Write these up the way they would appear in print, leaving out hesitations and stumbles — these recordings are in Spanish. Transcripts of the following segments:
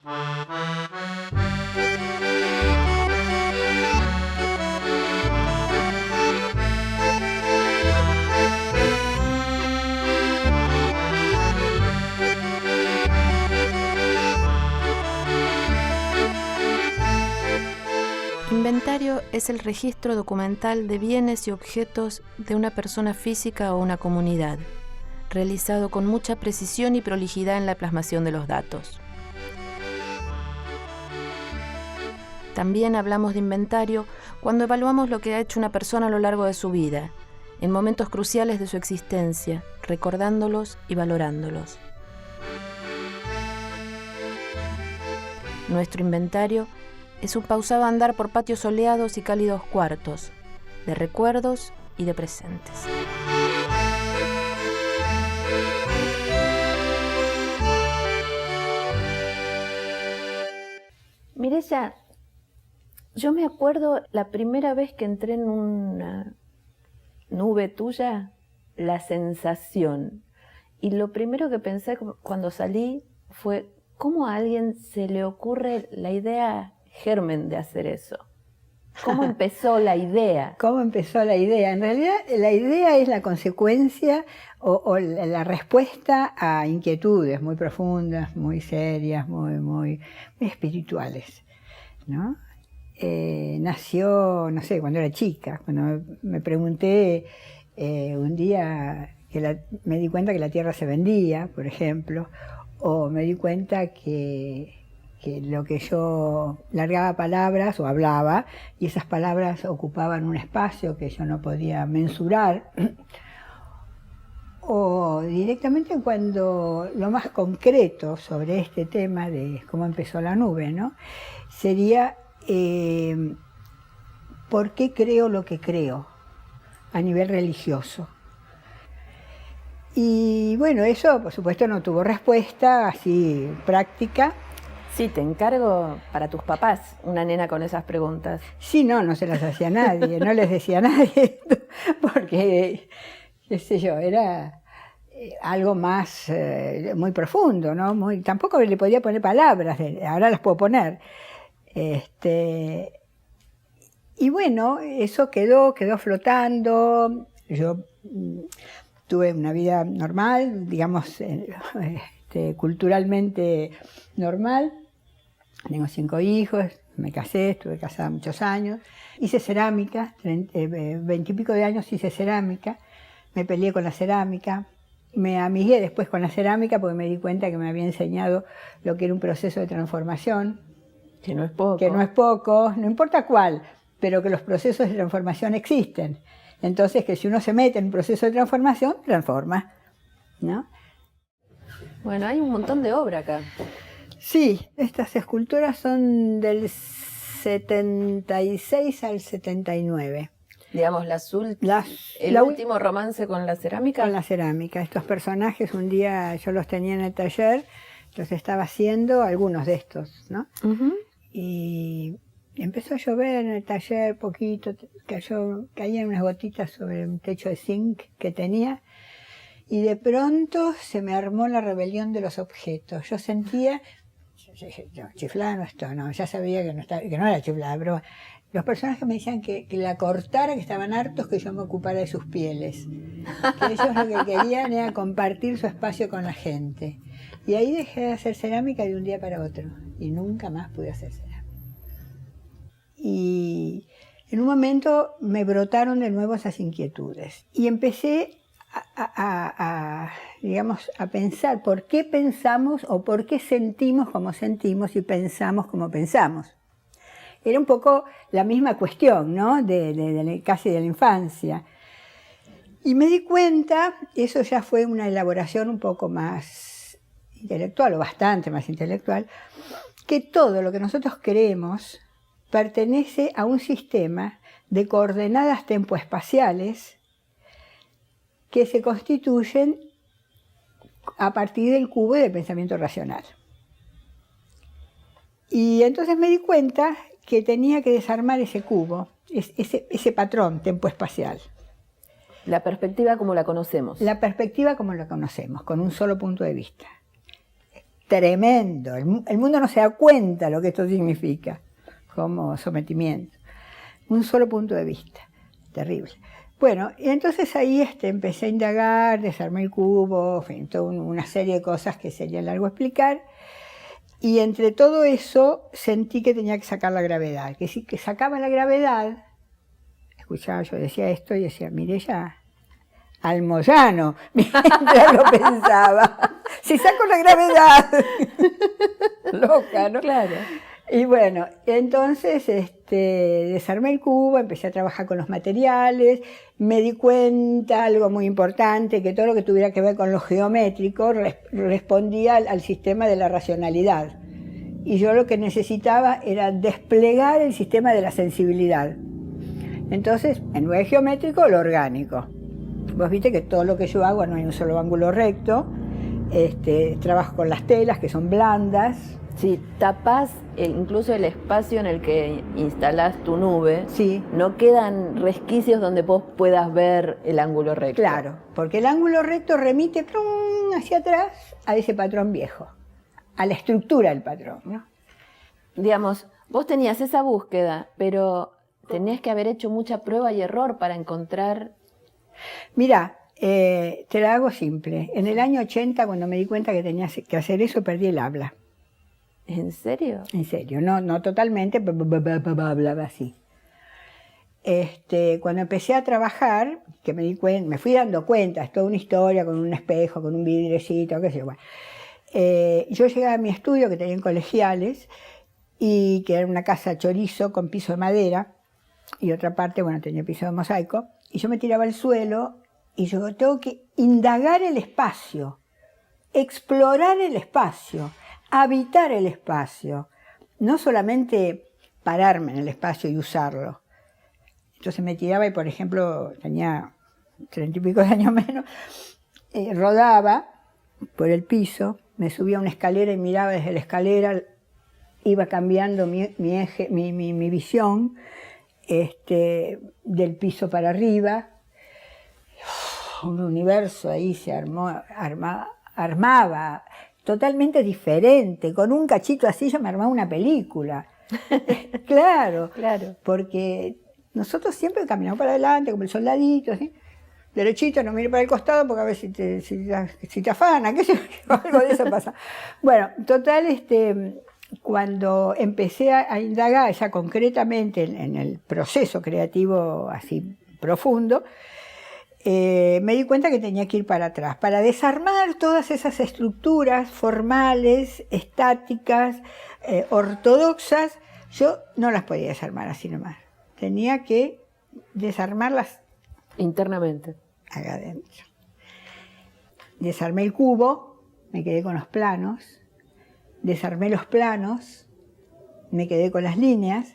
Inventario es el registro documental de bienes y objetos de una persona física o una comunidad, realizado con mucha precisión y prolijidad en la plasmación de los datos. También hablamos de inventario cuando evaluamos lo que ha hecho una persona a lo largo de su vida, en momentos cruciales de su existencia, recordándolos y valorándolos. Nuestro inventario es un pausado andar por patios soleados y cálidos cuartos, de recuerdos y de presentes. Mireya, yo me acuerdo la primera vez que entré en una nube tuya, la sensación. Y lo primero que pensé cuando salí fue, ¿cómo a alguien se le ocurre la idea germen de hacer eso? ¿Cómo empezó la idea? ¿Cómo empezó la idea? En realidad, la idea es la consecuencia o la respuesta a inquietudes muy profundas, muy serias, muy espirituales, ¿no? Nació, no sé, cuando era chica, cuando me pregunté un día, me di cuenta que la tierra se vendía, por ejemplo, o me di cuenta que lo que yo largaba palabras o hablaba, y esas palabras ocupaban un espacio que yo no podía mensurar, o directamente cuando lo más concreto sobre este tema de cómo empezó la nube, ¿no? Sería ¿por qué creo lo que creo a nivel religioso? Y bueno, eso por supuesto no tuvo respuesta así práctica. Sí, te encargo para tus papás una nena con esas preguntas. Sí, no se las hacía a nadie, no les decía a nadie, porque, qué sé yo, era algo más muy profundo, ¿no? Tampoco le podía poner palabras, ahora las puedo poner. Y bueno, eso quedó flotando. Yo tuve una vida normal, digamos, culturalmente normal. Tengo 5 hijos, me casé, estuve casada muchos años. Hice cerámica, 20 y pico de años hice cerámica. Me peleé con la cerámica. Me amigué después con la cerámica porque me di cuenta que me había enseñado lo que era un proceso de transformación. Que no es poco. Que no es poco, no importa cuál, pero que los procesos de transformación existen. Entonces, que si uno se mete en un proceso de transformación, transforma, ¿no? Bueno, hay un montón de obra acá. Sí, estas esculturas son del 76 al 79. Digamos, el último romance con la cerámica. Con la cerámica. Estos personajes un día yo los tenía en el taller, los estaba haciendo, algunos de estos, ¿no? Y empezó a llover en el taller poquito, caían unas gotitas sobre un techo de zinc que tenía, y de pronto se me armó la rebelión de los objetos. Yo sentía, chiflada no esto, no, ya sabía que no era chiflada, pero los personajes me decían que la cortara, que estaban hartos que yo me ocupara de sus pieles, que ellos lo que querían era compartir su espacio con la gente. Y ahí dejé de hacer cerámica de un día para otro, y nunca más pude hacer cerámica. Y en un momento me brotaron de nuevo esas inquietudes, y empecé digamos, a pensar por qué pensamos o por qué sentimos como sentimos y pensamos como pensamos. Era un poco la misma cuestión, ¿no? Casi de la infancia. Y me di cuenta, eso ya fue una elaboración un poco más intelectual, o bastante más intelectual, que todo lo que nosotros creemos pertenece a un sistema de coordenadas tempoespaciales que se constituyen a partir del cubo y del pensamiento racional. Y entonces me di cuenta que tenía que desarmar ese cubo, ese patrón tempoespacial. La perspectiva como la conocemos. La perspectiva como la conocemos, con un solo punto de vista. tremendo. El mundo no se da cuenta lo que esto significa como sometimiento. Un solo punto de vista, terrible. Bueno, y entonces ahí empecé a indagar, desarmé el cubo, en fin, toda una serie de cosas que sería largo explicar. Y entre todo eso sentí que tenía que sacar la gravedad, que si que sacaba la gravedad, escuchaba, yo decía esto y decía, Mireya, Almoyano, mientras lo pensaba, si saco la gravedad, loca, ¿no? Claro. Y bueno, entonces desarmé el cubo, empecé a trabajar con los materiales, me di cuenta, algo muy importante, que todo lo que tuviera que ver con lo geométrico respondía al sistema de la racionalidad. Y yo lo que necesitaba era desplegar el sistema de la sensibilidad. Entonces, en lugar de geométrico, lo orgánico. Vos viste que todo lo que yo hago no hay un solo ángulo recto, trabajo con las telas que son blandas. Si tapás incluso el espacio en el que instalás tu nube, sí, no quedan resquicios donde vos puedas ver el ángulo recto. Claro, porque el ángulo recto remite hacia atrás a ese patrón viejo, a la estructura del patrón, ¿no? Digamos, vos tenías esa búsqueda, pero tenías que haber hecho mucha prueba y error para encontrar... Mirá, te la hago simple. En el año 80, cuando me di cuenta que tenía que hacer eso, perdí el habla. ¿En serio? En serio, no totalmente, hablaba así. Cuando empecé a trabajar, que me fui dando cuenta, es toda una historia con un espejo, con un vidriecito, qué sé yo. Bueno. Yo llegaba a mi estudio, que tenía en Colegiales, y que era una casa chorizo con piso de madera, y otra parte, bueno, tenía piso de mosaico, y yo me tiraba al suelo, y yo tengo que indagar el espacio, explorar el espacio, habitar el espacio, no solamente pararme en el espacio y usarlo. Entonces me tiraba y, por ejemplo, tenía 30 y pico de años menos, rodaba por el piso, me subía a una escalera y miraba desde la escalera, iba cambiando mi eje, mi visión del piso para arriba. Un universo ahí se armaba totalmente diferente. Con un cachito así yo me armaba una película. Claro, claro, porque nosotros siempre caminamos para adelante como el soldadito, ¿sí? Derechito, no mire para el costado porque a ver si te afana, qué sé yo, algo de eso pasa. Bueno, total, cuando empecé a indagar ya concretamente en el proceso creativo así profundo, me di cuenta que tenía que ir para atrás, para desarmar todas esas estructuras formales, estáticas, ortodoxas. Yo no las podía desarmar así nomás, tenía que desarmarlas internamente. Acá adentro. Desarmé el cubo, me quedé con los planos. Desarmé los planos, me quedé con las líneas.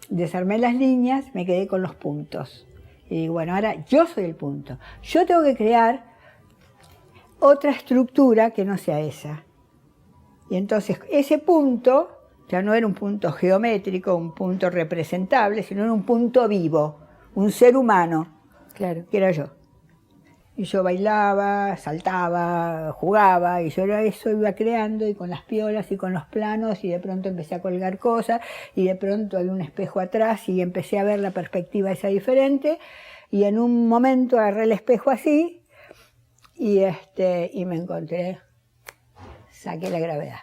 Desarmé las líneas, me quedé con los puntos. Y digo, bueno, ahora yo soy el punto. Yo tengo que crear otra estructura que no sea esa. Y entonces ese punto ya no era un punto geométrico, un punto representable, sino era un punto vivo, un ser humano. Claro. Que era yo. Y yo bailaba, saltaba, jugaba, y yo era eso, iba creando, y con las piolas y con los planos, y de pronto empecé a colgar cosas, y de pronto había un espejo atrás, y empecé a ver la perspectiva esa diferente, y en un momento agarré el espejo así, y me encontré, saqué la gravedad.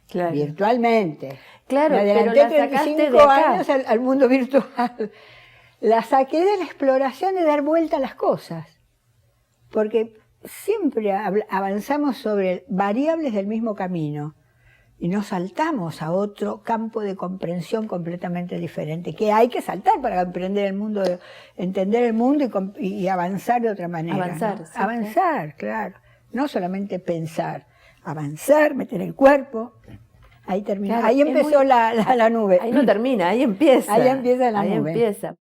Claro. Virtualmente. Claro, me adelanté pero la sacaste 35 de acá. años al mundo virtual. La saqué de la exploración de dar vuelta a las cosas. Porque siempre avanzamos sobre variables del mismo camino y nos saltamos a otro campo de comprensión completamente diferente, que hay que saltar para comprender el mundo, entender el mundo y avanzar de otra manera. Avanzar, ¿no? sí, Avanzar, claro. No solamente pensar, avanzar, meter el cuerpo. Ahí termina. Claro, ahí empezó la nube. Ahí no termina, ahí empieza. Ahí empieza la ahí nube. Empieza.